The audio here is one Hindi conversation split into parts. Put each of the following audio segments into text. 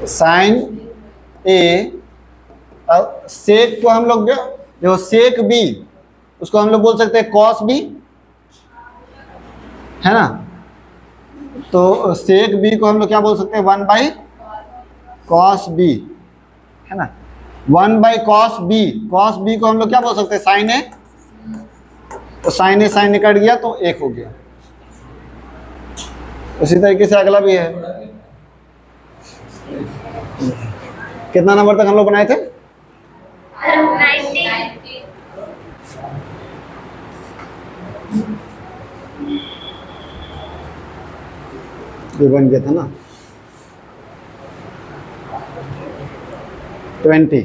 साइन ए, अब सेक को हम लोग जो सेक बी उसको हम लोग बोल सकते हैं कॉस बी, है ना। तो सेक बी को हम लोग क्या बोल सकते हैं, 1 बाई कॉस बी, है ना। 1 by cos B, cos B को हम लोग क्या बोल सकते हैं, साइन ए। तो साइन ए साइन ए कट गया तो 1 हो गया। उसी तरीके से अगला भी है। कितना नंबर तक हम लोग बनाए थे, 90। ये बन गया था ना 20।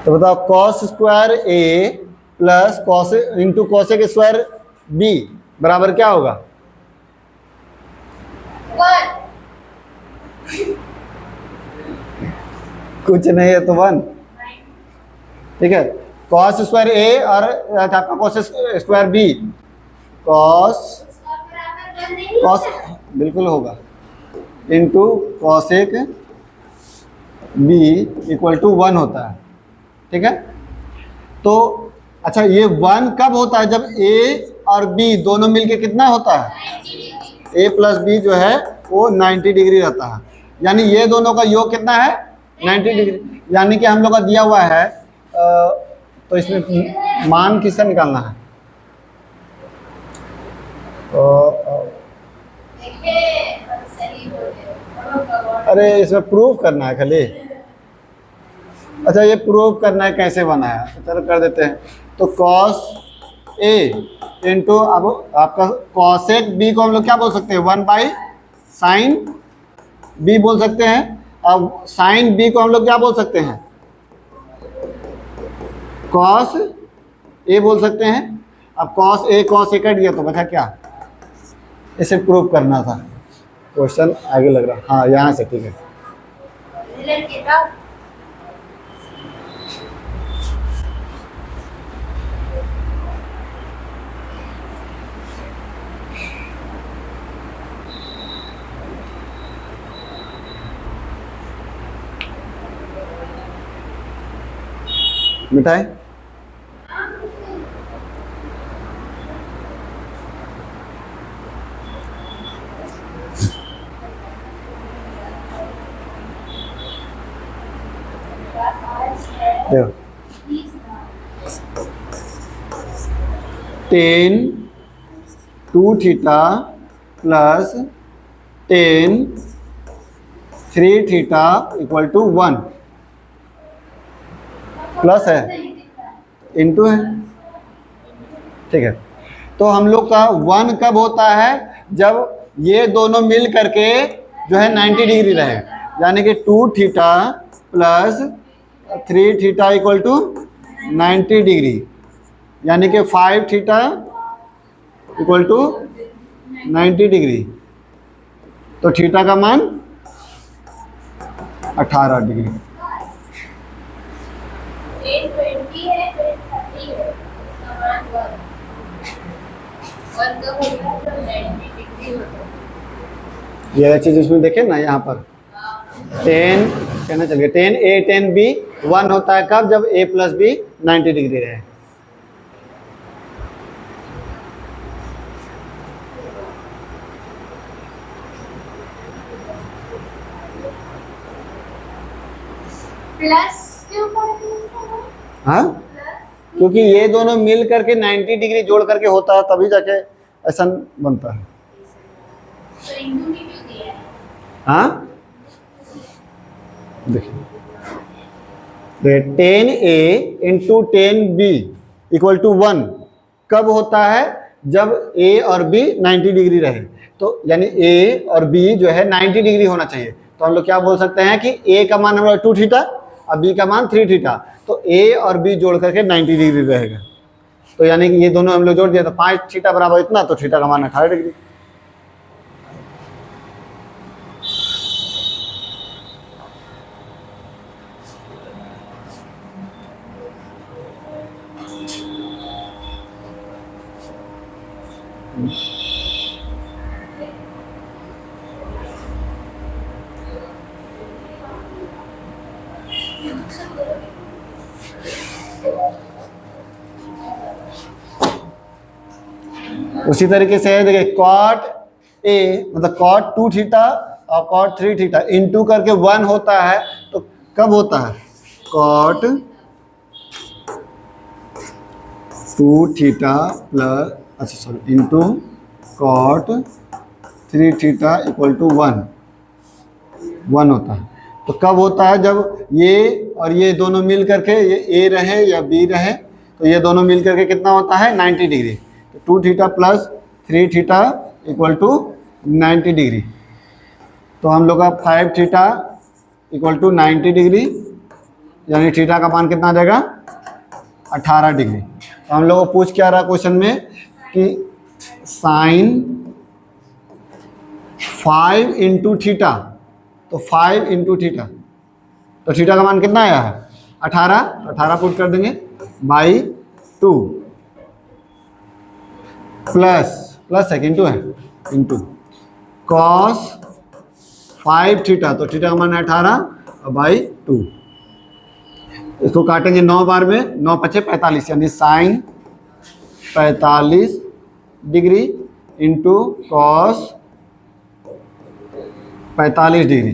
तो बताओ cos square A plus cos into cosec square B बराबर क्या होगा। कुछ नहीं है तो 1, ठीक है। कॉस स्क्वायर ए और आपका cos square B, cos cos बिल्कुल होगा into cosec B equal to 1 होता है, ठीक है। तो अच्छा ये 1 कब होता है, जब ए और बी दोनों मिलके कितना होता है, ए प्लस बी जो है वो 90 डिग्री रहता है। यानी ये दोनों का योग कितना है, 90 डिग्री। यानी कि हम लोग का दिया हुआ है तो इसमें मान किसका निकालना है, अरे इसमें प्रूव करना है खाली। अच्छा ये प्रूव करना है कैसे बना है, चलो कर देते हैं। तो कॉस ए इंटू अब आपका कॉसेक बी को हम लोग क्या बोल सकते हैं, 1 बाई साइन बी बोल सकते हैं। अब साइन बी को हम लोग क्या बोल सकते हैं, कॉस ए बोल सकते हैं। अब कॉस ए कट गया तो बचा क्या, इसे प्रूव करना था। क्वेश्चन आगे लग रहा, हाँ यहाँ से ठीक है। मिठाई देखो, 10 2 theta plus 10 3 theta equal to 1 plus है इंटू है, ठीक है। तो हम लोग का 1 कब होता है, जब ये दोनों मिल करके जो है 90 डिग्री रहे। यानी कि 2 theta plus 3 theta equal to 90 degree, यानी कि 5 थीटा इक्वल टू 90 डिग्री। तो थीटा का मान 18 डिग्री। 20 है, 30 है, उसका मान 1 कब होगा तो 90 डिग्री होता है। ये चीज इसमें देखें ना, यहाँ पर 10 कहना चलिए 10 ए 10 बी 1 होता है कब, जब ए प्लस बी 90 डिग्री रहे। प्लस क्यों पढ़ते हैं? हाँ क्योंकि ये दोनों मिल करके 90 डिग्री जोड़ करके होता है, तभी जाके ऐसा बनता है। तो इंटू में क्यों दिया है? हाँ देखिए 10 ए इंटू 10 बी इक्वल टू 1 कब होता है, जब ए और बी 90 डिग्री रहे। तो यानी ए और बी जो है 90 डिग्री होना चाहिए। तो हम लोग क्या बोल सकते हैं कि ए का मान हमारा 2 थीटा और बी का मान 3 थीटा, तो ए और बी जोड़ करके 90 डिग्री रहेगा। तो यानी कि ये दोनों हम लोग जोड़ दिया तो 5 थीटा बराबर इतना, तो थीटा का मान 18 डिग्री। उसी तरीके से है, देखिए कॉट ए मतलब कॉट 2 थीटा और कॉट 3 थीटा इनटू करके 1 होता है, तो कब होता है? कॉट 2 थीटा प्लस अच्छा sorry into cot 3 theta equal to 1 होता है। तो कब होता है? जब ये और ये दोनों मिल करके, ये ए रहे या बी रहे, तो ये दोनों मिल करके कितना होता है? 90 डिग्री। तो 2 theta plus 3 theta equal to 90 degree. तो हम लोग का 5 थीटा इक्वल टू 90 डिग्री, यानी थीटा का मान कितना आ जाएगा? 18 डिग्री। तो हम लोग को पूछ क्या रहा क्वेश्चन में कि साइन 5 इंटू थीटा, तो 5 इंटू थीटा, तो थीटा का मान कितना आया है? 18। 18 पुट कर देंगे बाई 2 प्लस है इंटू है इंटू कॉस 5 थीटा, तो थीटा का मान है 18 और बाई 2। इसको काटेंगे 9 बार में, 9 पचे 45, यानी sine 45 degree into cos 45 degree.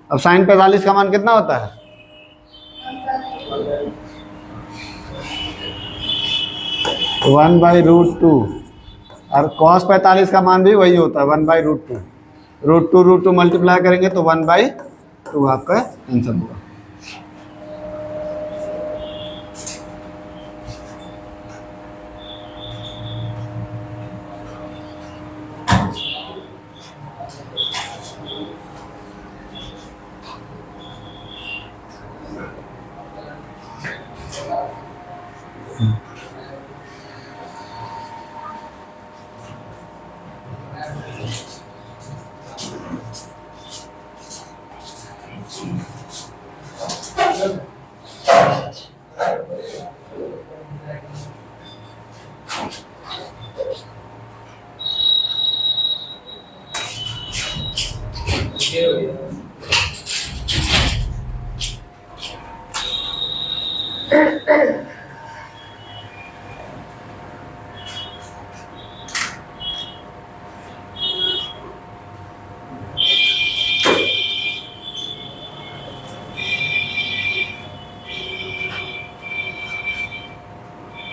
अब साइन 45 का मान कितना होता है? वन बाई रूट टू, और कॉस 45 का मान भी वही होता है 1 बाई रूट टू मल्टीप्लाई करेंगे तो 1 बाई 2 आपका आंसर होगा।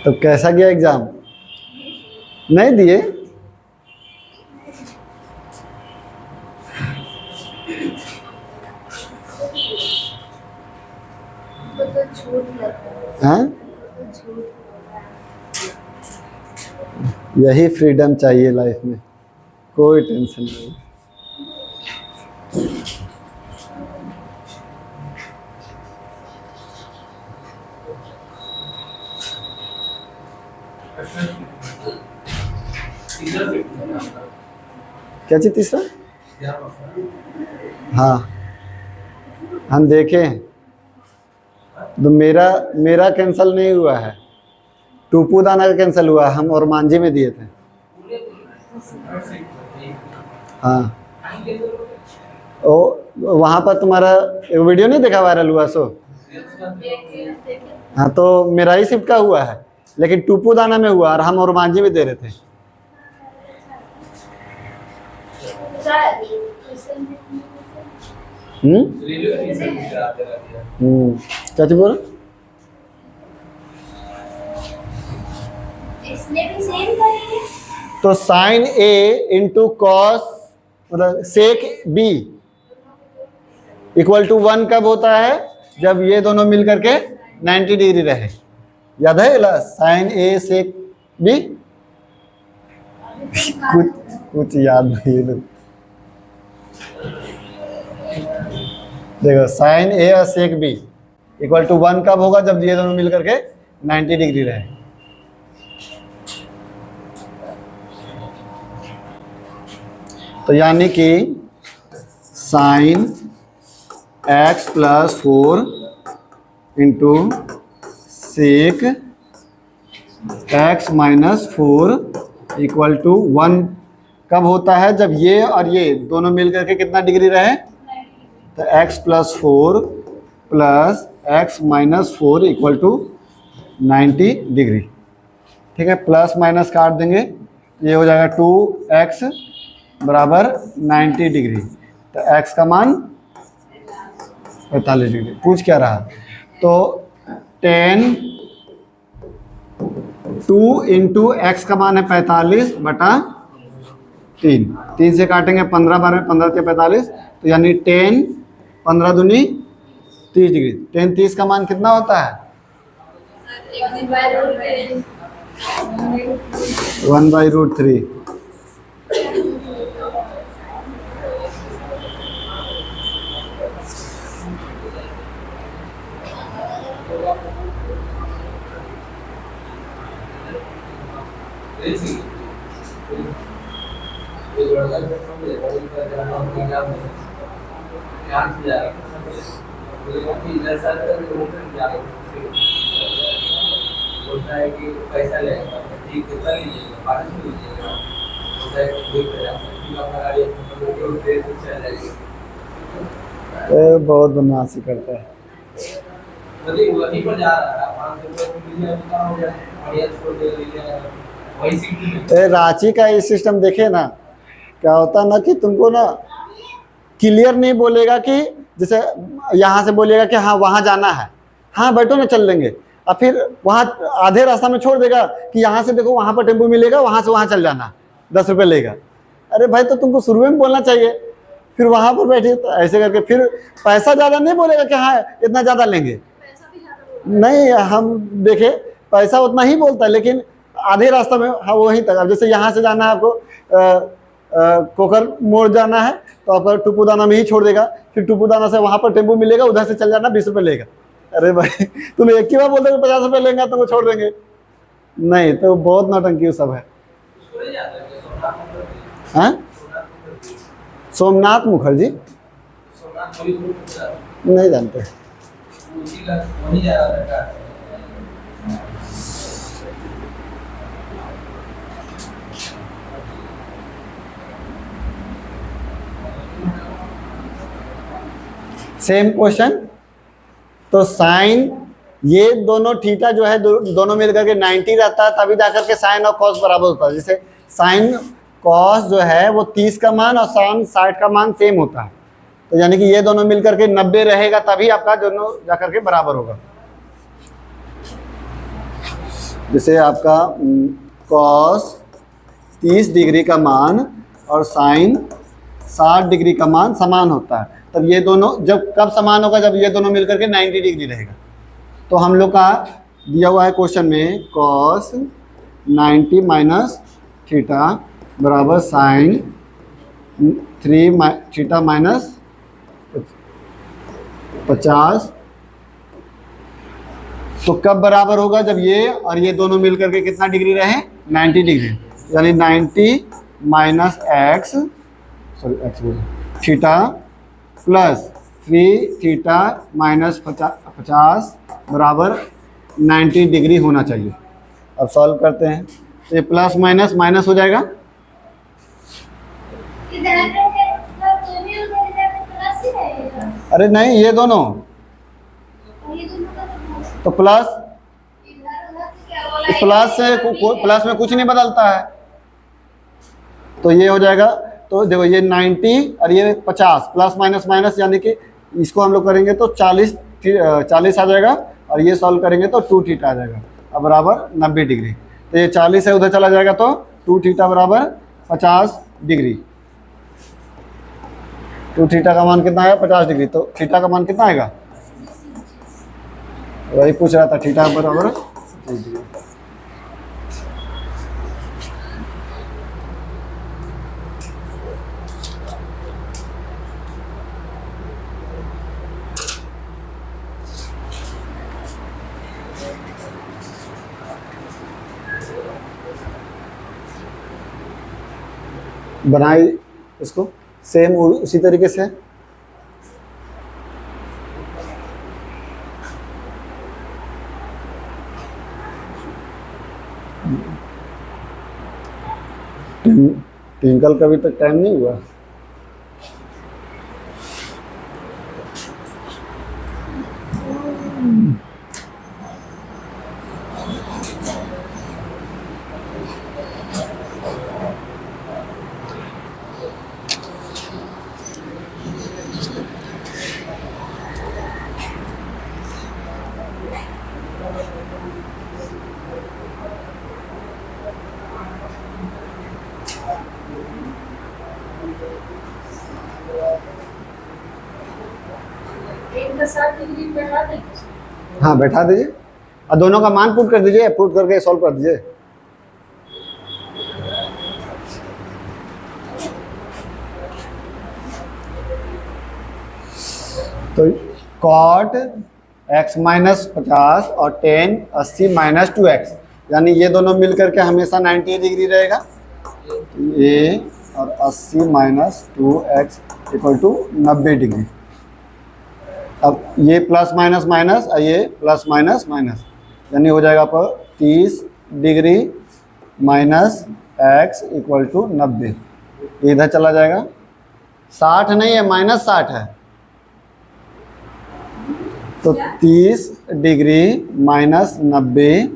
तो कैसा गया एग्जाम? नहीं दिए? हाँ, यही फ्रीडम चाहिए लाइफ में, कोई टेंशन नहीं। क्या चीज तीसरा? हाँ, हम देखें तो मेरा कैंसिल नहीं हुआ है, टूपू दाना का कैंसिल हुआ है, हम और मांझी में दिए थे। हाँ, ओ वहाँ पर तुम्हारा एक वीडियो नहीं देखा वायरल हुआ सो? हाँ, तो मेरा ही शिफ्ट का हुआ है, लेकिन टूपू दाना में हुआ और हम और मांझी में दे रहे थे। क्या चीज बोला? इसने भी सेम करेंगे। तो साइन ए इंटू कॉस मतलब सेक बी इक्वल टू 1 कब होता है? जब ये दोनों मिल करके 90 डिग्री रहे। याद है साइन ए सेक बी? कुछ याद नहीं है। देखो साइन ए और सेक बी इक्वल टू 1 कब होगा? जब ये दोनों मिल करके 90 डिग्री रहे। तो यानी कि sine x plus 4 into sec x minus 4 equal to 1 कब होता है? जब ये और ये दोनों मिल करके कितना डिग्री रहे? तो x plus 4 plus x minus 4 equal to 90 degree. ठीक है, प्लस माइनस काट देंगे, ये हो जाएगा 2x बराबर 90 डिग्री। तो x का मान 45 डिग्री। पूछ क्या रहा? तो 2 इंटू एक्स का मान है 45 बटा 3 से काटेंगे 15 बार में 15 के 45, तो यानी 10 15 दूनी 30 डिग्री। 10 30 का मान कितना होता है? 1/√3। बोलता है कि पैसा लेगा, ठीक है चल लीजिएगा, बारिश में लीजिएगा, बोलता है कि देख कर आपका गाड़ी देर से चल जाएगी। बहुत बदमाशी करता है। वहीं पर जा रहा है, 500 रुपये हो गया, बढ़िया छोड़ दे लीजिएगा, वही सीट। रांची का ये सिस्टम देखे ना, क्या होता है ना कि तुमको ना क्लियर नहीं बोलेगा कि जैसे यहाँ से बोलेगा कि हाँ वहाँ जाना है, हाँ बैठो ना चल लेंगे, और फिर वहाँ आधे रास्ता में छोड़ देगा कि यहाँ से देखो वहाँ पर टेम्पो मिलेगा, वहाँ से वहाँ चल जाना, 10 रुपये लेगा। अरे भाई तो तुमको शुरू में बोलना चाहिए, फिर वहाँ पर बैठे। तो ऐसे करके फिर पैसा ज़्यादा नहीं बोलेगा कि हाँ इतना ज़्यादा लेंगे, नहीं हम देखे पैसा उतना ही बोलता है, लेकिन आधे रास्ता में हाँ वहीं तक। अब जैसे यहाँ से जाना है आपको कोकर मोड़ जाना है, तो आपका टुपुदाना में ही छोड़ देगा, फिर टुपुदाना से वहाँ पर टेम्पो मिलेगा, उधर से चल जाना, 20 रुपये लेगा। अरे भाई तुम एक ही बार बोल दोगे 50 रुपये लेंगे तो वो छोड़ देंगे, नहीं तो बहुत नौटंकी सब है। हाँ सोमनाथ मुखर्जी नहीं जानते। Same question. तो साइन ये दोनों थीटा जो है दोनों मिलकर के 90 रहता है, तभी जाकर के साइन और कॉस बराबर होता है। जैसे साइन कॉस जो है वो 30 का मान और साइन 60 का मान सेम होता है, तो यानी कि ये दोनों मिलकर के 90 रहेगा, तभी आपका दोनों जाकर के बराबर होगा। जैसे आपका कॉस 30 डिग्री का मान और साइन 60 डिग्री का मान समान होता है, तब ये दोनों जब कब समान होगा? जब ये दोनों मिलकर के 90 डिग्री रहेगा। तो हम लोग का दिया हुआ है क्वेश्चन में कॉस 90 माइनस थीटा बराबर साइन 3 थीटा माइनस 50। तो कब बराबर होगा? जब ये और ये दोनों मिलकर के कितना डिग्री रहे? 90 डिग्री, यानी 90 minus x theta plus 3 theta minus 50 बराबर 90 डिग्री होना चाहिए। अब सॉल्व करते हैं, तो ये प्लस माइनस माइनस हो जाएगा, अरे नहीं ये दोनों तो प्लस प्लस में कुछ नहीं बदलता है, तो ये हो जाएगा। तो देखो ये 90 और ये 50 प्लस माइनस माइनस, यानी कि इसको हम लोग करेंगे तो 40 आ जाएगा, और ये सॉल्व करेंगे तो 2 थीटा आ जाएगा, अब बराबर 90 डिग्री। तो ये 40 है उधर चला जाएगा, तो 2 थीटा बराबर 50 डिग्री। 2 थीटा का मान कितना आएगा? 50 डिग्री। तो थीटा का मान कितना आएगा? वही पूछ रहा था, थीटा बराबर 50 डिग्री। बनाए इसको सेम उसी तरीके से। ट्विंकल का भी तक टाइम नहीं हुआ। एक 60 डिग्री बैठा देंगे। हाँ बैठा दीजिए और दोनों का मान पुट कर दीजिए, पुट करके सॉल्व कर दीजिए। तो कॉट x माइनस 50 और टेन 80 माइनस 2x, यानी ये दोनों मिल करके हमेशा 90 डिग्री रहेगा। ये और 80 minus 2x equal to 90 degree. अब ये प्लस माइनस माइनस और ये प्लस माइनस माइनस, यानी हो जाएगा पर 30 degree minus x equal to 90। इधर चला जाएगा, 60 नहीं है माइनस 60 है, तो 30 degree minus 90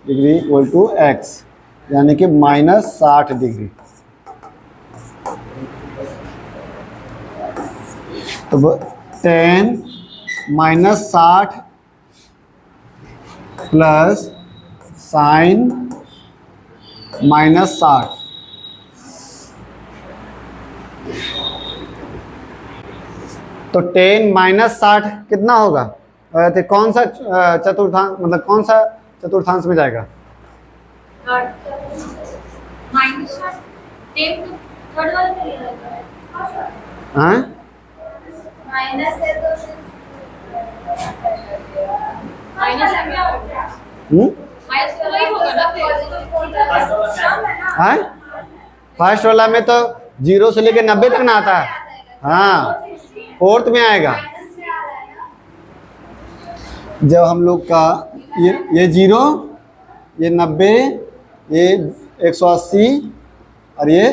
degree equal to x, यानी कि माइनस 60 डिग्री। तो 10 माइनस 60 प्लस साइन माइनस 60, तो 10 माइनस 60 कितना होगा? तो कौन सा चतुर्थांश, मतलब कौन सा चतुर्थांश में जाएगा? माइनस 10 तो थर्ड वाले में ले जाएगा। हाँ माइनस है तो माइनस है क्या होगा? माइनस तो वही होगा ना फिर। हाँ फर्स्ट वाला में तो 0 से लेके 90 तक ना आता है। हाँ फोर्थ में आएगा। जब हम लोग का ये 0, ये 90, ये 180 और ये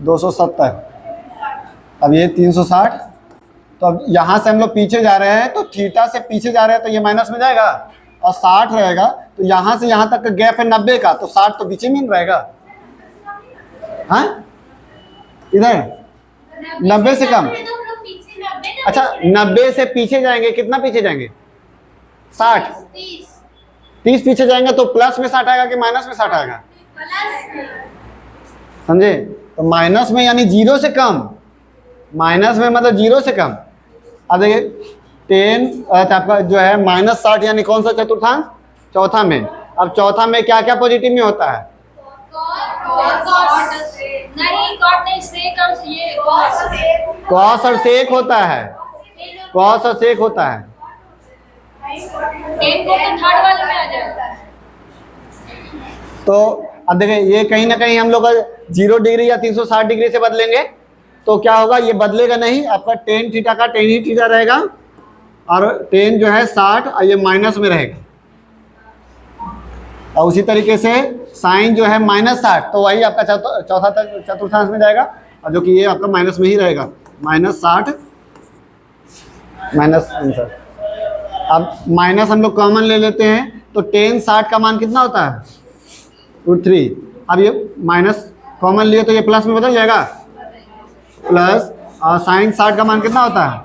270, अब ये 360। तो अब यहाँ से हम लोग पीछे जा रहे हैं, तो थीटा से पीछे जा रहे हैं तो ये माइनस में जाएगा और 60 रहेगा। तो यहाँ से यहाँ तक का गैप है 90 का, तो 60 तो पीछे में रहेगा। हाँ इधर 90 से कम। अच्छा 90 से पीछे जाएंगे, कितना पीछे जाएंगे? 60। 30 पीछे जाएंगे तो प्लस में 60 आएगा कि माइनस में 60 आएगा? समझे? तो माइनस में यानी 0 से कम, माइनस में मतलब 0 से कम। अब देखिए 10 आपका जो है माइनस 60, यानी कौन सा चतुर्थांश? चौथा में। अब चौथा में क्या क्या पॉजिटिव में होता है? कॉस और सेक होता है, कॉस और सेक होता है। तो अब देखिए ये कहीं ना कहीं हम लोग 0 डिग्री या 360 डिग्री से बदलेंगे तो क्या होगा? ये बदलेगा नहीं, आपका टेन थीटा का टेन ही थीटा रहेगा और टेन जो है 60 और ये माइनस में रहेगा। और उसी तरीके से साइन जो है माइनस 60, तो वही आपका चौथा तक चतुर्थांश में जाएगा, और जो कि ये आपका माइनस में ही रहेगा, माइनस 60 माइनस आंसर। अब माइनस हम लोग कॉमन ले लेते हैं, तो टेन 60 का मान कितना होता है? √3। अब ये माइनस कॉमन लिए तो ये प्लस में बदल जाएगा, प्लस, और साइन 60 का मान कितना होता है?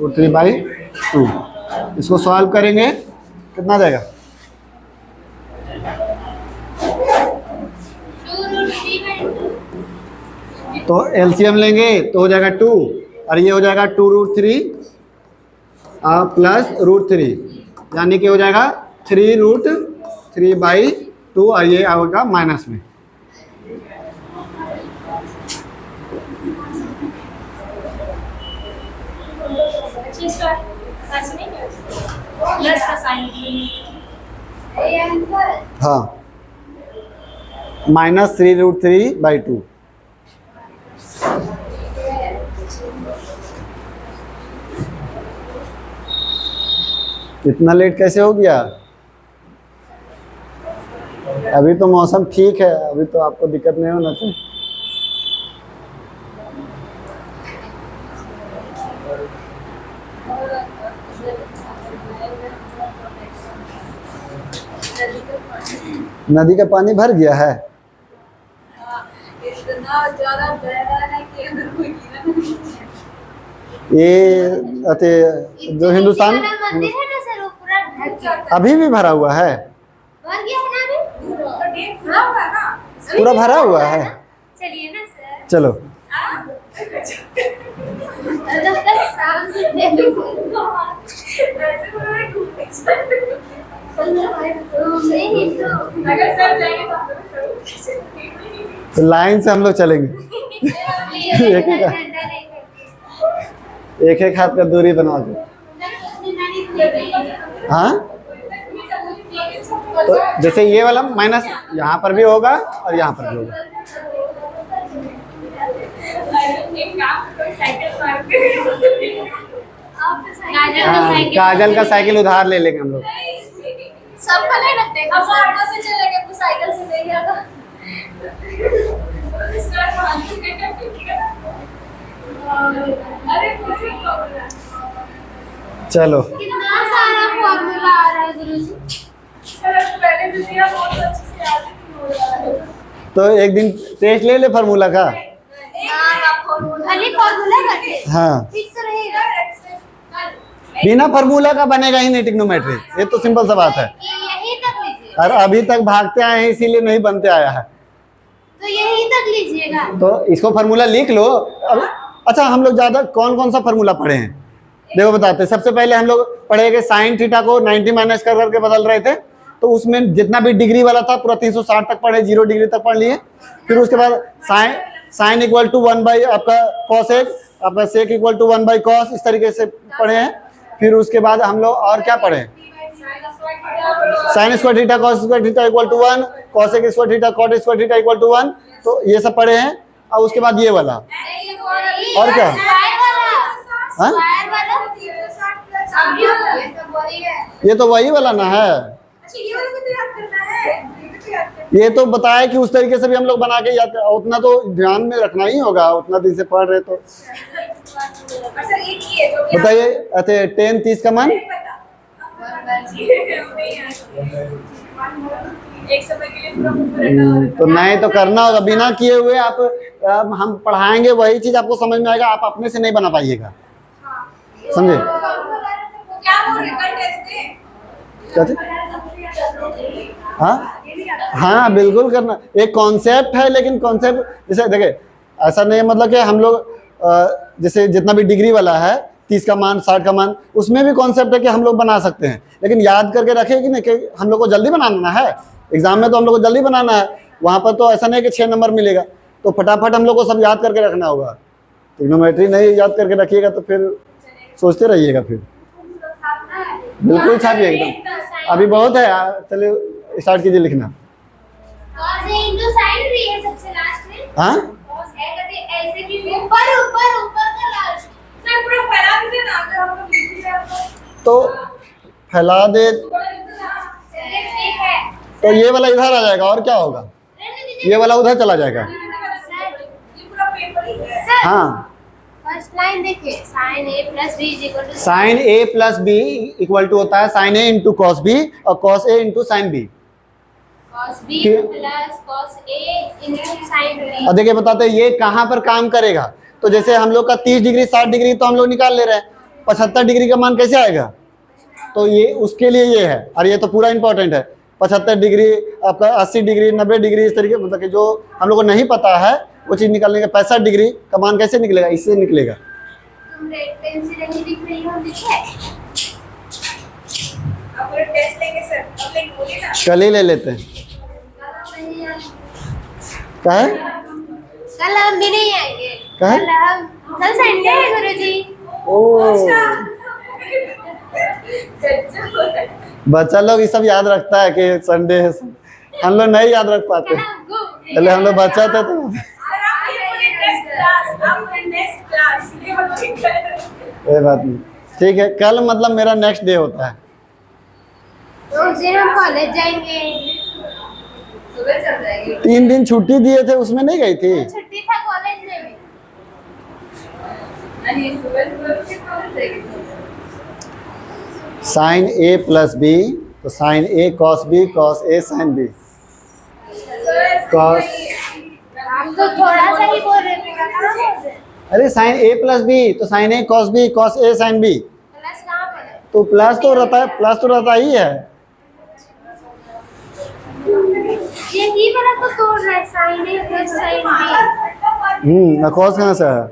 √3/2। इसको सॉल्व करेंगे कितना जाएगा? तो एलसीएम लेंगे तो हो जाएगा 2 और ये हो जाएगा 2√3 प्लस √3, यानी कि हो जाएगा 3√3/2 और ये आएगा माइनस में। हाँ माइनस 3√3/2। इतना लेट कैसे हो गया? अभी तो मौसम ठीक है, अभी तो आपको दिक्कत नहीं होना चाहिए। नदी का पानी भर गया है। इतना ज्यादा बह रहा है कि अगर कोई गिरा नहीं है। ये अते जो हिंदुस्तान मंदिर है ना सर, वो पूरा ढक जाता अभी भी भरा हुआ है, भर गया है ना अभी। तो डेट पूरा हुआ ना। पूरा भरा हुआ है। चलिए ना सर, चलो जब तक शाम से नहीं तो अगर सर जाएंगे तो हम लोग तो लाइन से हम लोग चलेंगे, एक एक हाथ का दूरी बना के। हाँ, तो जैसे ये वाला माइनस यहाँ पर भी होगा और यहाँ पर भी होगा। एक काम करो, साइकिल मार के हाँ, काजल का साइकिल उधार ले लेंगे हम लोग। सब नहीं रखते, अब ऑटो से चलेंगे, तो साइकिल से ले गया था। अरे चलो कितना सारा फॉर्मूला आ रहा है गुरुजी। पहले भी दिया, बहुत अच्छे से याद नहीं हो रहा है। तो एक दिन टेस्ट ले ले फार्मूला का। खाली फॉर्मूला करके हाँ, फिक्स रहेगा। बिना फार्मूला का बनेगा ही नहीं ट्रिग्नोमेट्री, ये तो सिंपल सा बात है। यही तक लीजिए, और अभी तक भागते आए हैं इसीलिए नहीं बनते आया है। तो यही तक लीजिएगा। तो इसको फार्मूला लिख लो। अब अच्छा, हम लोग ज्यादा कौन कौन सा फार्मूला पढ़े हैं देखो बताते हैं। सबसे पहले हम लोग पढ़े कि साइन थीटा को 90 माइनस कर करके बदल रहे थे, तो उसमें जितना भी डिग्री वाला था पूरा 360 तक पढ़े, 0 डिग्री तक पढ़ लिए। फिर उसके बाद साइन इक्वल टू 1 बाई आपका कॉस एक, आपका सेक इक्वल टू 1 बाई कॉस, इस तरीके से पढ़े हैं। फिर उसके बाद हम लोग और क्या पढ़े, sine square theta cos square theta equal to 1, cos एक square theta cot square theta equal to 1, तो ये सब पढ़े हैं। और उसके बाद ये वाला और क्या, हाँ? ये तो वही वाला ना है। ये तो बताया कि उस तरीके से भी हम लोग बना के याद, उतना तो ध्यान में रखना ही होगा, उतना दिन से पढ़ रहे। तो बताइए, अच्छा 10 30 का मान तो नहीं तो करना होगा, बिना किए हुए आप हम पढ़ाएंगे वही चीज आपको समझ में आएगा, आप अपने से नहीं बना पाइएगा, समझे? क्या चीज? हाँ हाँ बिल्कुल करना, एक कॉन्सेप्ट है, लेकिन कॉन्सेप्ट जैसे देखे ऐसा नहीं है, मतलब कि हम लोग जैसे जितना भी डिग्री वाला है 30 का मान 60 का मान, उसमें भी कॉन्सेप्ट है कि हम लोग बना सकते हैं, लेकिन याद करके रखें कि नहीं कि हम लोग को जल्दी बनाना है। एग्जाम में तो हम लोग को जल्दी बनाना है, वहाँ पर तो ऐसा नहीं कि 6 नंबर मिलेगा, तो फटाफट हम लोग को सब याद करके रखना होगा। ट्रिग्नोमेट्री नहीं याद करके रखिएगा तो फिर सोचते रहिएगा, फिर बिल्कुल छापिए एकदम। अभी बहुत है, चलिए स्टार्ट कीजिए लिखना। cos A into sin भी है सबसे लास्ट में। हाँ cos A करके ऐसे भी ऊपर ऊपर ऊपर का लास्ट। सर पूरा फैला दीजिए ना, अगर हम लोग लिख दिया तो फैला दे, चलिए ठीक है। तो ये वाला इधर आ जाएगा और क्या होगा, ये वाला उधर चला जाएगा। ये पूरा पेपर ही है। सर हाँ, फर्स्ट लाइन देखिए, sin A plus B is equal to sine A plus B equal to होता है sine A into cos B और cos A into sine B. cos B ठीक। plus cos A into sin B। और देखिए बताते हैं ये कहाँ पर काम करेगा, तो जैसे हम लोग का 30 डिग्री 60 डिग्री तो हम लोग निकाल ले रहे हैं, 75 डिग्री का मान कैसे आएगा, तो ये उसके लिए ये है, और ये तो पूरा इंपॉर्टेंट है। 75 डिग्री आपका 80 डिग्री 90 डिग्री, इस तरीके मतलब कि जो हम लोग को नहीं पता है वो चीज़ निकालने का। 65 डिग्री का मान कैसे निकलेगा, इससे निकलेगा। तुम रेड पेन से नहीं दिख रही हो, दिखे? अब पूरा टेस्ट लेंगे सर, अब लेंगे बोलिए ना। कल ही ले लेते हैं, क्या है? कल हम भी नहीं आएंगे। क्या है? कल संडे है गुरुजी। ओ बच्चा लोग ये सब याद रखता है कि संडे है, हम लोग नहीं याद रख पाते। पहले हम लोग बच्चा थे तो सर आप ये बोलिए नेक्स्ट क्लास, आप नेक्स्ट क्लास ये बोलिए। कोई बात नहीं, ठीक है। कल मतलब मेरा नेक्स्ट डे होता है। तो उस दिन हम कॉलेज जाएंगे। सुबह चल जाएगी 3 दिन छुट्टी दिए थे उसमें नहीं गई थी? छुट्टी था कॉलेज में भी। नहीं सुबह सुबह के कॉलेज जाएगी साइन ए प्लस बी, तो sign A cos B cos A sine B cos. आप तो थोड़ा सा ही बोल रहे थे, कहाँ बोल रहे? अरे साइन ए प्लस बी तो sign A cos B cos A sine B, plus कहाँ पर है? तो प्लस तो रहता है, प्लस तो रहता ही है। ये वाला तो तोड़ रहा है, sine A plus sine B. Cos कहाँ से है?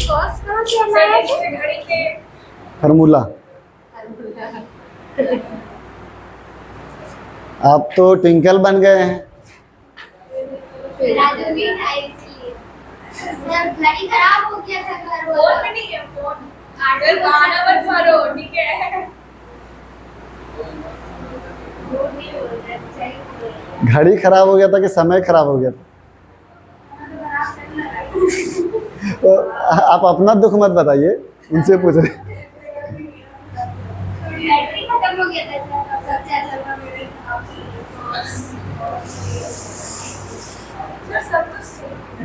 कॉस कहाँ से हमारा? घड़ी के फार्मूला। आप तो ट्विंकल बन गए हैं। राजू भी था इसलिए। जब घड़ी खराब हो गया था घर फोन वाला। में नहीं है फोन अगर गाना मत मारो ठीक है घड़ी खराब हो गया था कि समय खराब हो गया था? तो आप अपना दुख मत बताइए, उनसे पूछ रहे। बैटरी खत्म हो गया था सबसे अच्छा मेरे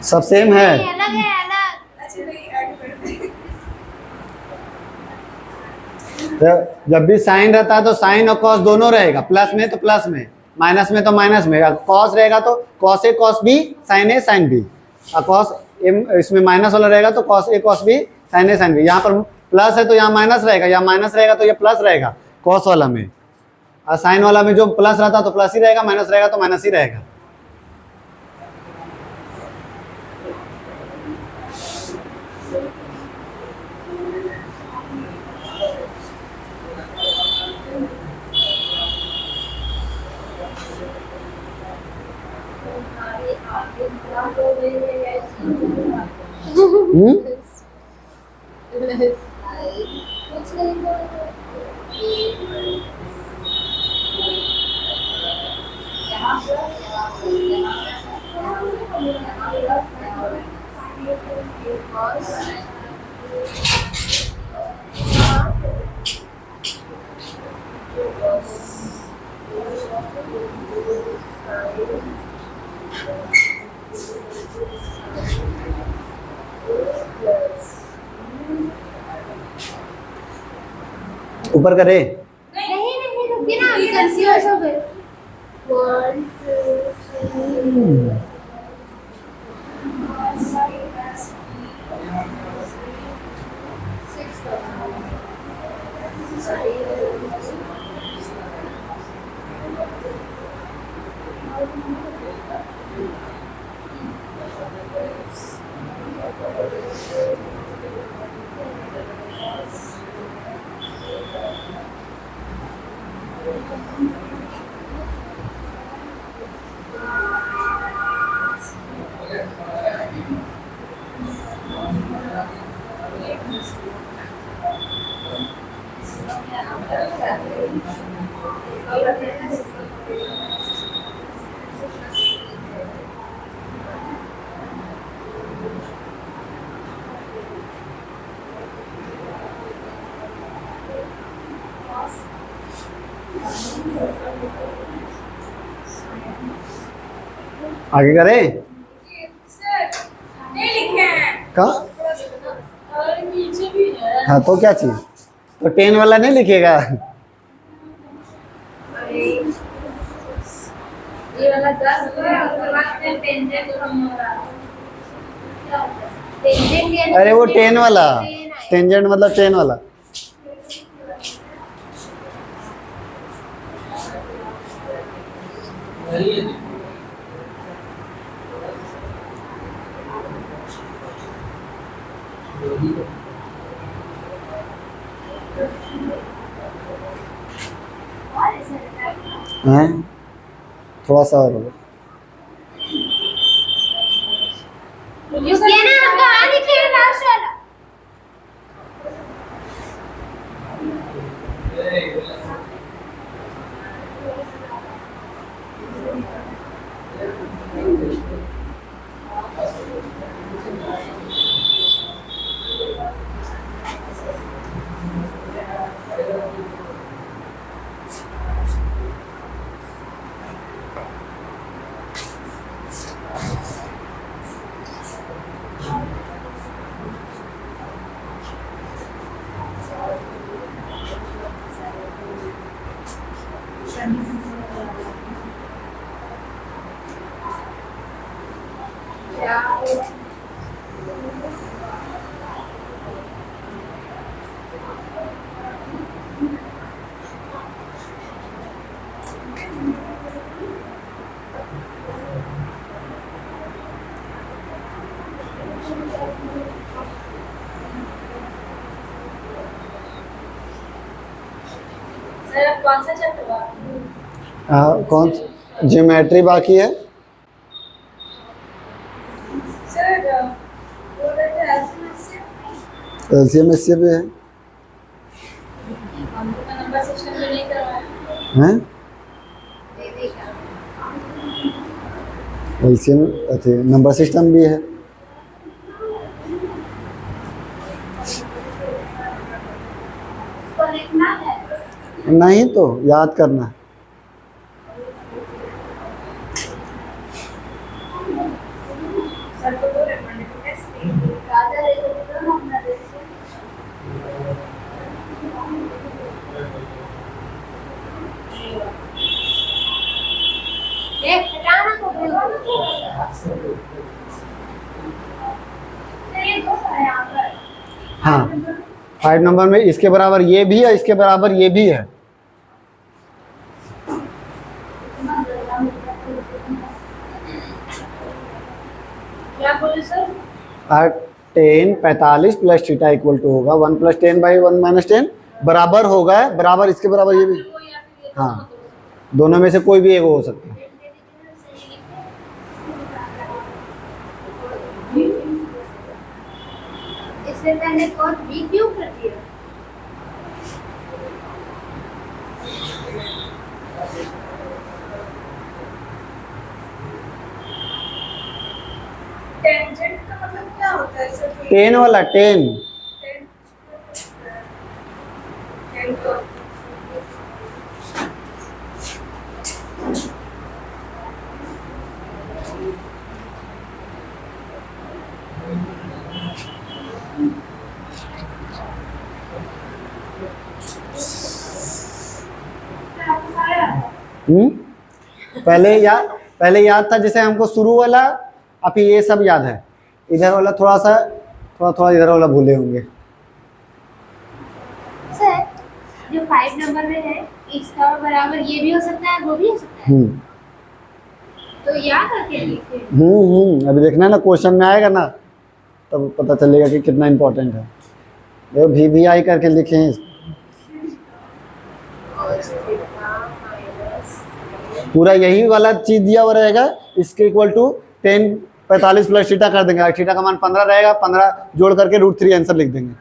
सब सेम है। अलग है अलग। अच्छा नहीं ऐड कर दे तो जब भी साइन रहता है तो साइन और कॉस दोनों रहेगा, प्लस में तो प्लस में, माइनस में तो माइनस में। कॉस रहेगा तो cos A cos B sign A sine B, और कॉस इसमें माइनस वाला रहेगा तो cos A cos B sign A sine B. यहाँ पर प्लस है तो यहाँ माइनस रहेगा, यहाँ माइनस रहेगा तो ये प्लस रहेगा कॉस वाला में, और साइन वाला में जो प्लस रहता तो प्लस ही रहेगा, माइनस रहेगा तो माइनस ही रहेगा। हम्म? ऊपर करे। नहीं नहीं रुकिए ना, हम कंफ्यूज हो गए। 1 2 3 आगे करे। सर नहीं लिखे हैं कहाँ? और नीचे भी है हाँ तो क्या चीज, तो 10 वाला नहीं लिखेगा? ये वाला 10 उसके बाद में टेंजेंट कम हो रहा है अरे वो 10 वाला, टेंजेंट मतलब 10 वाला। वही है हैं? थोड़ा सा और होगा। रुकिए ना, हम कहाँ लिखे हैं लास्ट वाला? सर अब कौन सा चैप्टर बाकी है? कौन ज्योमेट्री बाकी है। सर वो रहता है एलसीएम एससीएम भी है हमको तो नंबर सिस्टम में नहीं करवाया। हैं। एलसीएम अच्छे नंबर सिस्टम भी है। इसको लिखना है। नहीं तो याद करना। सर को तो रेकमेंडेड टेस्ट राजा रेडियो ना अपना देखिए। देख हटाना को ये दो है यहाँ पर। हाँ 5 नंबर में इसके बराबर ये भी है, इसके बराबर ये भी है। क्या बोले sir? 10 45 plus theta equal to होगा 1 + 10 / 1 - 10 बराबर होगा, बराबर इसके बराबर ये भी। वो या फिर ये हाँ दोनों में से कोई भी एक हो सकता है। इससे पहले कौन बी क्यों कर दिया? टेंजेंट का मतलब क्या होता है सर? 10 वाला 10 टेन को पहले याद था जैसे हमको शुरू वाला, अभी ये सब याद है। इधर वाला थोड़ा इधर वाला भूले होंगे। सर जो 5 नंबर में है इसका बराबर ये भी हो सकता है वो भी हो सकता है। तो याद करके लिखिए। अभी देखना है ना क्वेश्चन में आएगा ना तब पता चलेगा कि कितना इम्पोर्टेंट है। देखो भी आई करके लिखे हैं। पूरा यही वाला चीज दिया हुआ रहेगा। इसके इक्वल टू 10 45 प्लस थीटा कर देंगे। थीटा का मान 15 रहेगा, 15 जोड़ करके √3 आंसर लिख देंगे।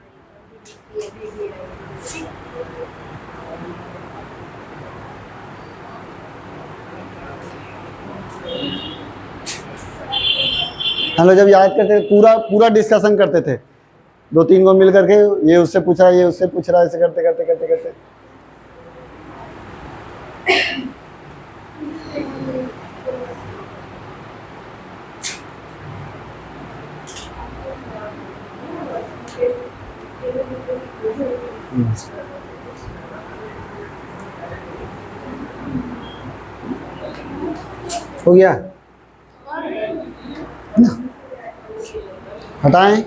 हम लोग जब याद करते थे पूरा डिस्कशन करते थे, 2-3 को मिल करके ये उससे पूछ रहा है, ये उससे पूछ रहा है, ऐसे करते करते करते करते हो गया। हटाएं।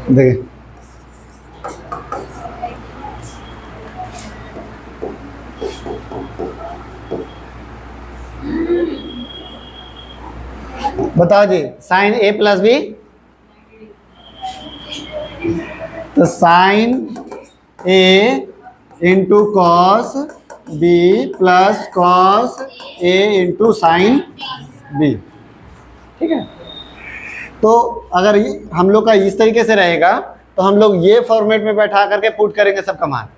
देखिए बताओ जी, साइन A + B, तो sine A into cos B plus cos A into sine B। ठीक है। तो अगर हम लोग का इस तरीके से रहेगा तो हम लोग ये फॉर्मेट में बैठा करके पुट करेंगे सब का मान।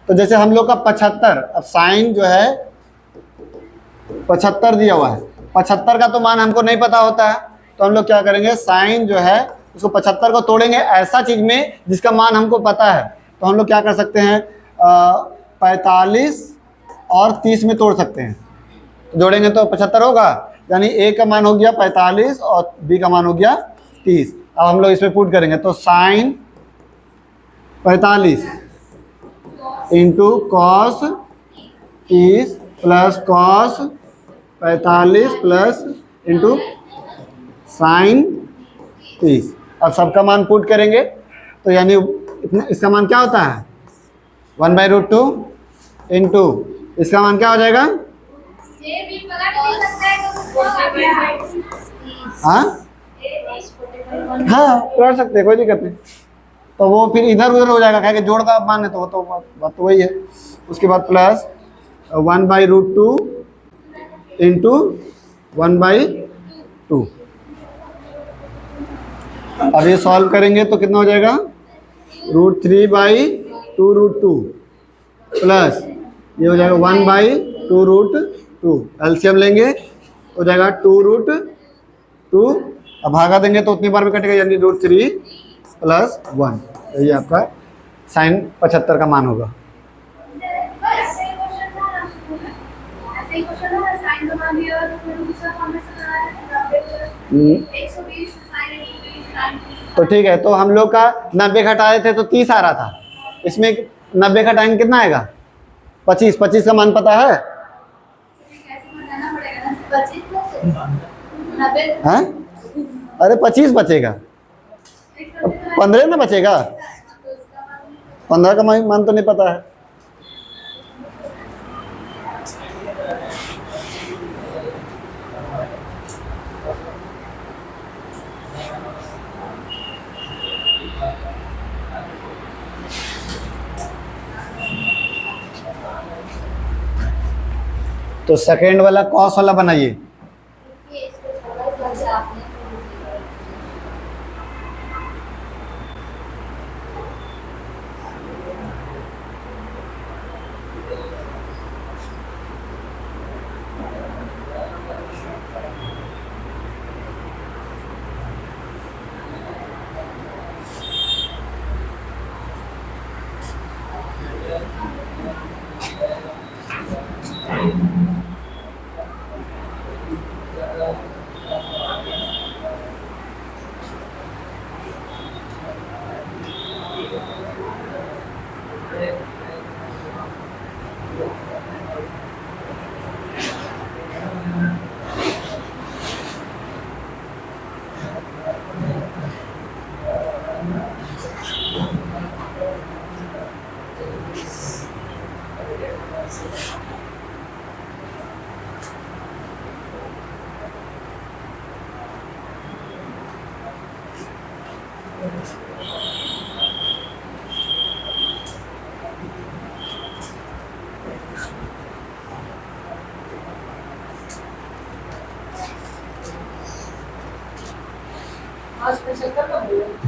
तो जैसे हम लोग का 75, अब साइन जो है 75 दिया हुआ है, 75 का तो मान हमको नहीं पता होता है, तो हम लोग क्या करेंगे, साइन जो है उसको 75 को तोड़ेंगे ऐसा चीज में जिसका मान हमको पता है। तो हम लोग क्या कर सकते हैं, 45 और 30 में तोड़ सकते हैं। तो जोड़ेंगे तो 75 होगा, यानी ए का मान हो गया 45 और बी का मान हो गया 30। अब हम लोग इसमें पुट करेंगे तो sine 45 into cos 30 plus cos 45 plus into sine 30। अब सबका मान पुट करेंगे तो यानी इसका मान क्या होता है, 1/√2 इंटू इसका मान क्या हो जाएगा, ये भी पलट नहीं सकता है तो कुछ हाँ हाँ कर सकते हैं, कोई दिक्कत नहीं। तो वो फिर इधर उधर हो जाएगा, क्या कि जोड़ का मान है तो वो तो बात तो वही है। उसके बाद प्लस 1/√2 इंटू 1/2। अब ये सॉल्व करेंगे तो कितना हो जाएगा, √3/2√2 प्लस ये हो जाएगा 1/2√2। एलसीएम लेंगे तो हो जाएगा 2√2। अब भागा देंगे तो उतनी बार में कटेगा, यानी √3 प्लस 1। तो ये आपका साइन 75 का मान होगा। ऐसे ही क्वेश्चन था ना, ऐसे ही क्वेश्चन था, साइन बना दिया और फिर दूसरा फॉर्म में से बना दिया 120 साइन 120। तो ठीक है, तो हम लोग का 90 घटाए थे तो 30 आ रहा था, इसमें 90 घटाएंगे कितना आएगा, 25। 25 का मान पता है, कैसे बनाना पड़ेगा ना, 25 में 90 हैं? अरे 25 बचेगा, 15 ना बचेगा, 15 का मान तो नहीं पता है। तो सेकेंड वाला कॉस वाला बनाइए। ये इसको छोड़ा जैसे आपने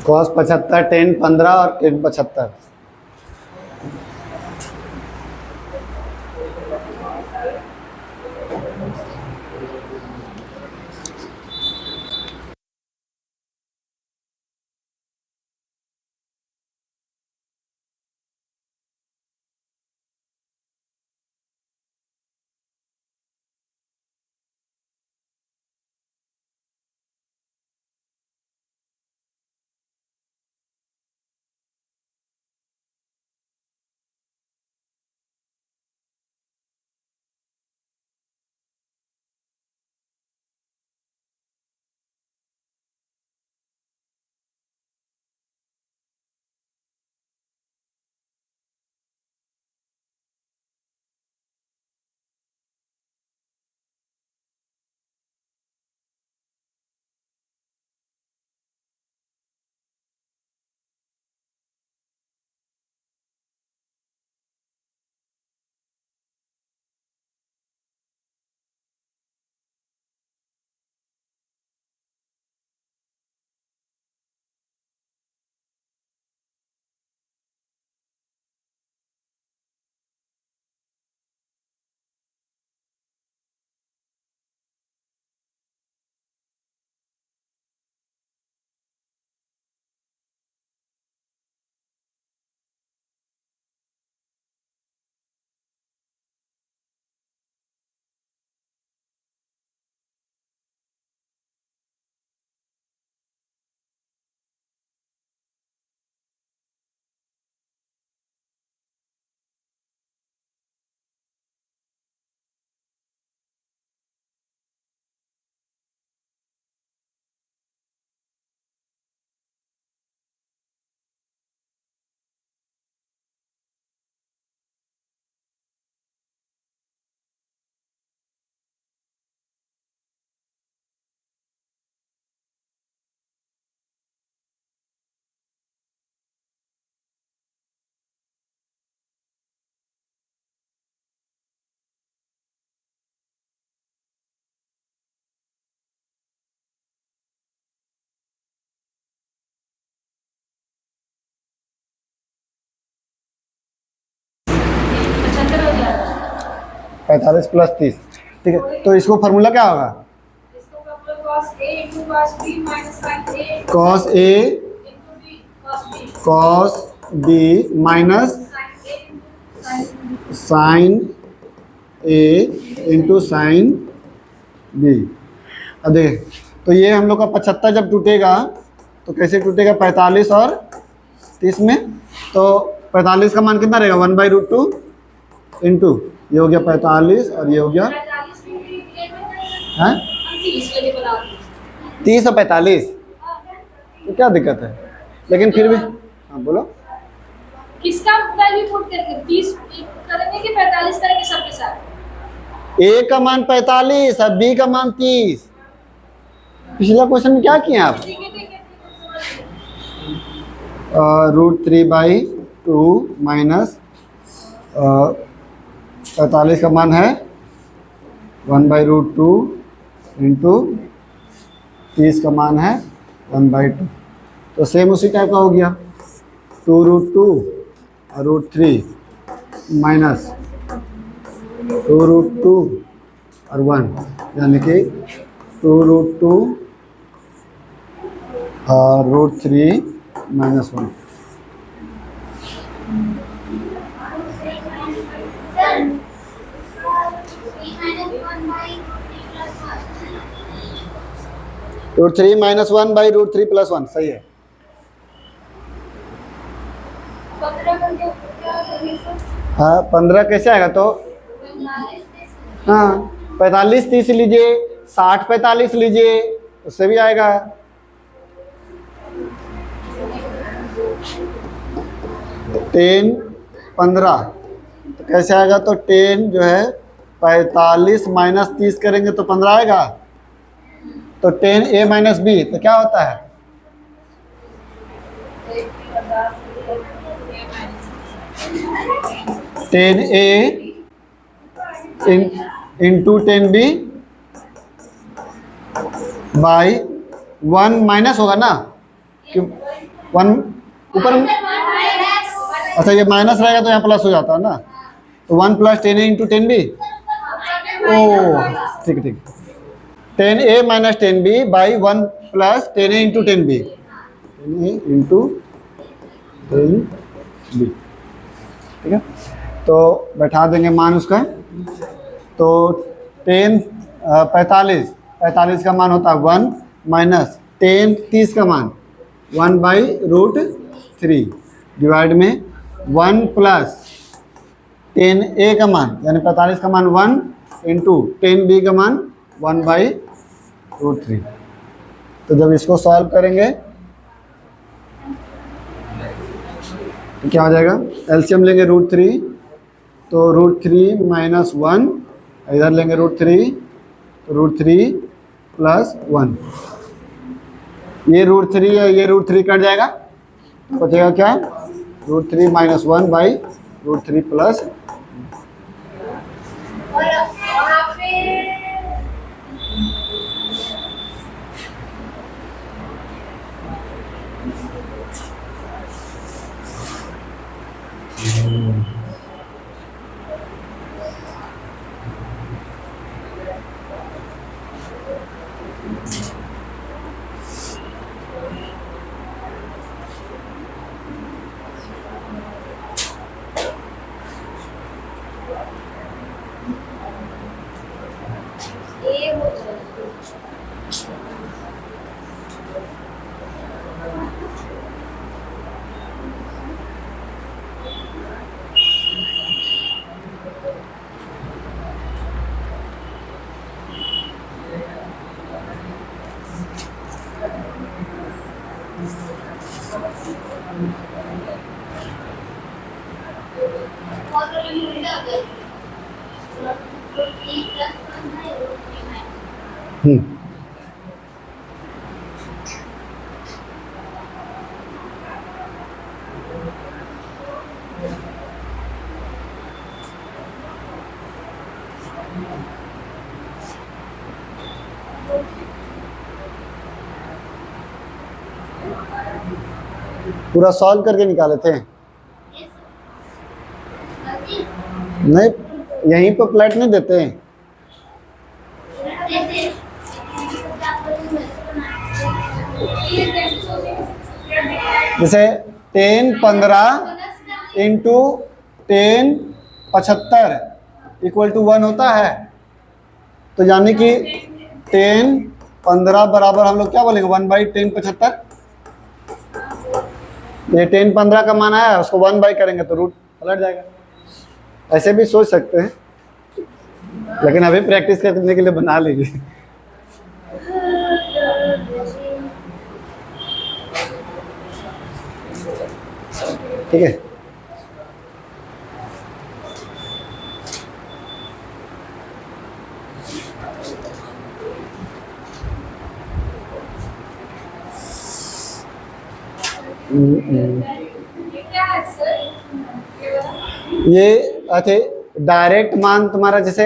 कॉस 75, टेन 15 और टेन 75। 45 प्लस 30, ठीक है। तो इसको फार्मूला क्या होगा? इसको का cos A into cos B minus sin A cos A into B cos B cos B minus sin A into sin sine A into sine B. अब देख, तो ये हम लोग का 75 जब टूटेगा तो कैसे टूटेगा? 45 और 30 में। तो 45 का मान कितना रहेगा? 1/√2 इंटू ये हो गया 45 और ये हो गया 45 डिग्री में हैं हम 30 वाले बना दें। 30 और 45, तो क्या दिक्कत है? लेकिन फिर भी हाँ बोलो। किसका वैल्यू पुट करके 30 करेंगे कि 45 करेंगे सबके साथ? ए का मान 45 और बी का मान 30। पिछला क्वेश्चन में क्या किए आप? ठीक है √3/2 माइनस 45 का मान है 1/√2 इंटू 30 का मान है 1/2। तो सेम उसी टाइप का हो गया 2√2 और √3 माइनस 2√2 और 1, यानी कि 2√2 और √3 माइनस 1। √3 माइनस 1/√3 प्लस 1, सही है। 15 करके क्या करेंगे सर? हाँ 15 कैसे आएगा? तो हाँ 45 30 लीजिए, 60 45 लीजिए, उससे भी आएगा। टेन 15 तो कैसे आएगा? तो 10 जो है 45 माइनस 30 करेंगे तो 15 आएगा। तो 10a माइनस बी तो क्या होता है? 10a into 10b by 1 minus होगा ना, कि 1 ऊपर। अच्छा ये माइनस रहेगा तो यहाँ प्लस हो जाता है ना, तो 1 प्लस 10a इंटू 10b। ओ ठीक है, ठीक। 10a minus 10b by 1 plus 10a into 10b, 10a into 10b, ठीक है। तो बैठा देंगे मान उसका। तो 45 का मान होता है 1 माइनस 30 का मान 1/√3 डिवाइड में 1 प्लस 10a का मान यानी 45 का मान 1 इंटू 10b का मान 1/√3। तो जब इसको सॉल्व करेंगे तो क्या हो जाएगा? एलसीएम लेंगे √3, तो √3 माइनस 1, इधर लेंगे √3 तो √3 प्लस 1। ये √3 है, ये √3 कट जाएगा, बचेगा क्या? √3 माइनस 1/√3 प्लस। और वहाँ पे ये हो जाएगा। हम्म पूरा सॉल्व करके निकाले थे नहीं? यहीं पे प्लेट नहीं देते हैं? जैसे 10 15 इंटू 10 75 इक्वल टू 1 होता है। तो यानी कि 10 15 बराबर हम लोग क्या बोलेंगे 1/10 75। ये 10 15 का मान आया, उसको 1 बाई करेंगे तो रूट पलट जाएगा। ऐसे भी सोच सकते हैं, लेकिन अभी प्रैक्टिस करने के लिए बना लीजिए। ठीक है। ये क्या है सर? ये अच्छे डायरेक्ट मान तुम्हारा जैसे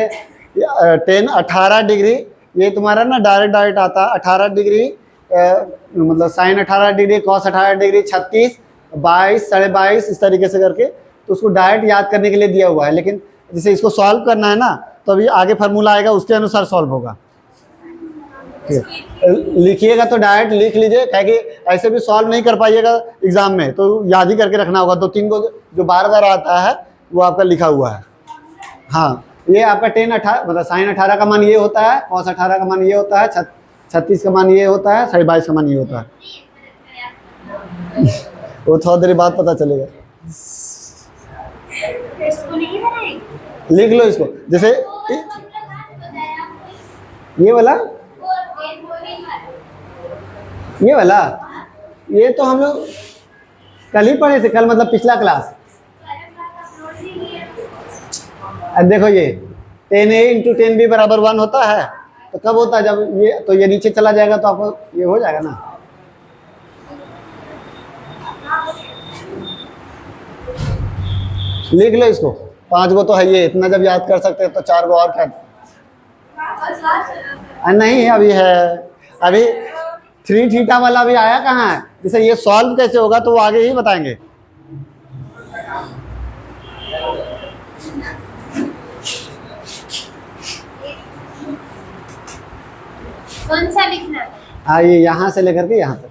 10 18 डिग्री, ये तुम्हारा ना डायरेक्ट आता है 18 डिग्री, मतलब साइन 18 डिग्री, कॉस 18 डिग्री, 36 22 22.5 इस तरीके से करके, तो उसको डायरेक्ट याद करने के लिए दिया हुआ है। लेकिन जैसे इसको सॉल्व करना है ना, तो अभी आगे फार्मूला आएगा, उसके अनुसार सॉल्व होगा। लिखिएगा तो डायरेक्ट लिख लीजिए, क्या कि ऐसे भी सॉल्व नहीं कर पाइएगा एग्जाम में, तो याद ही करके रखना होगा। 2-3 को जो बार बार आता है वो आपका लिखा हुआ है। हाँ, ये आपका 10 18 मतलब साइन 18 का मान ये होता है, कॉस 18 का मान ये होता है, 36 का मान ये होता है, 22.5 का मान ये होता है। वो थोड़ा देर बाद पता चलेगा। लिख लो इसको, जैसे ये वाला ये तो हम लोग कल ही पढ़े थे, कल मतलब पिछला क्लास। अब देखो ये 10a इंटू 10b बराबर 1 होता है, तो कब होता है जब ये, तो ये नीचे चला जाएगा तो आपको ये हो जाएगा ना। लिख लो इसको, 5 गो तो है ये, इतना जब याद कर सकते हैं तो 4 गो और क्या। नहीं अभी है, अभी 3 थीटा वाला भी आया कहाँ है। जैसे ये सॉल्व कैसे होगा तो वो आगे ही बताएंगे। कौन सा लिखना है? हाँ, ये यहाँ से लेकर के यहाँ तक।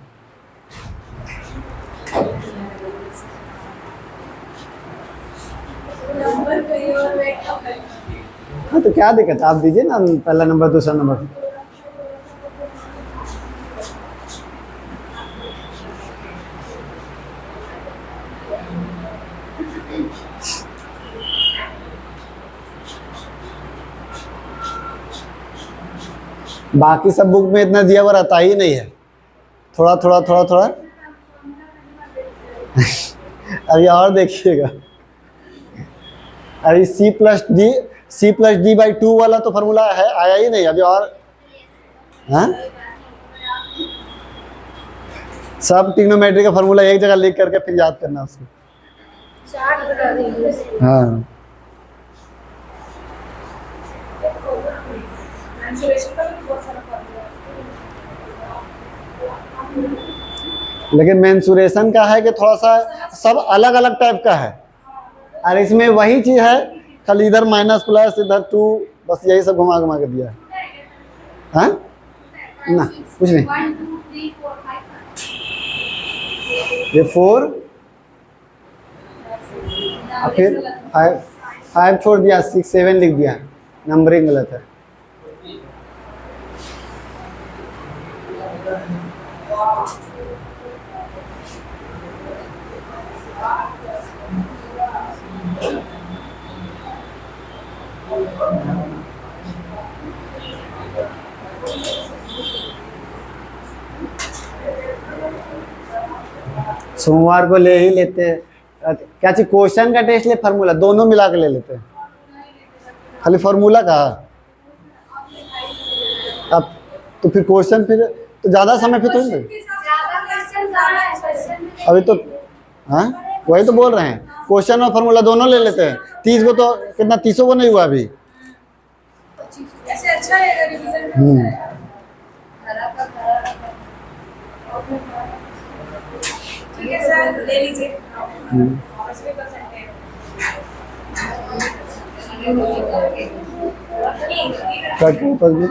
हाँ, तो क्या दिक्कत है, आप दीजिए ना पहला नंबर दूसरा नंबर। बाकी सब बुक में इतना दिया हुआ रहता ही नहीं है, थोड़ा थोड़ा थोड़ा थोड़ा। अभी और देखिएगा, अभी C+D/2 वाला तो फार्मूला है आया ही नहीं अभी। और हाँ, सब ट्रिग्नोमेट्री का फार्मूला एक जगह लिख करके फिर याद करना उसको। हाँ, लेकिन मेंसुरेशन का है कि थोड़ा सा सब अलग अलग टाइप का है, और इसमें वही चीज है, खाली इधर माइनस प्लस इधर 2, बस यही सब घुमा घुमा के दिया है। हाँ ना, कुछ नहीं। 1 2 3 4 5 ये 4 फिर 5 छोड़ दिया, 6 7 लिख दिया, नंबरिंग गलत है। सोमवार को ले ही लेते हैं। क्या चीज, क्वेश्चन का टेस्ट ले फार्मूला, दोनों मिला के ले लेते हैं। खाली फार्मूला का अब तो फिर क्वेश्चन, फिर तो ज़्यादा समय फिर तो नहीं। अभी तो हाँ वही तो बोल रहे हैं, क्वेश्चन और फार्मूला दोनों ले लेते हैं। 30 को तो कितना, 30 को नहीं हुआ अभी। ऐसे अच्छा है रिवीजन में हो जाएगा। ठीक है सर, ले लीजिए। और इसमें कर सकते हैं। कट वापस भी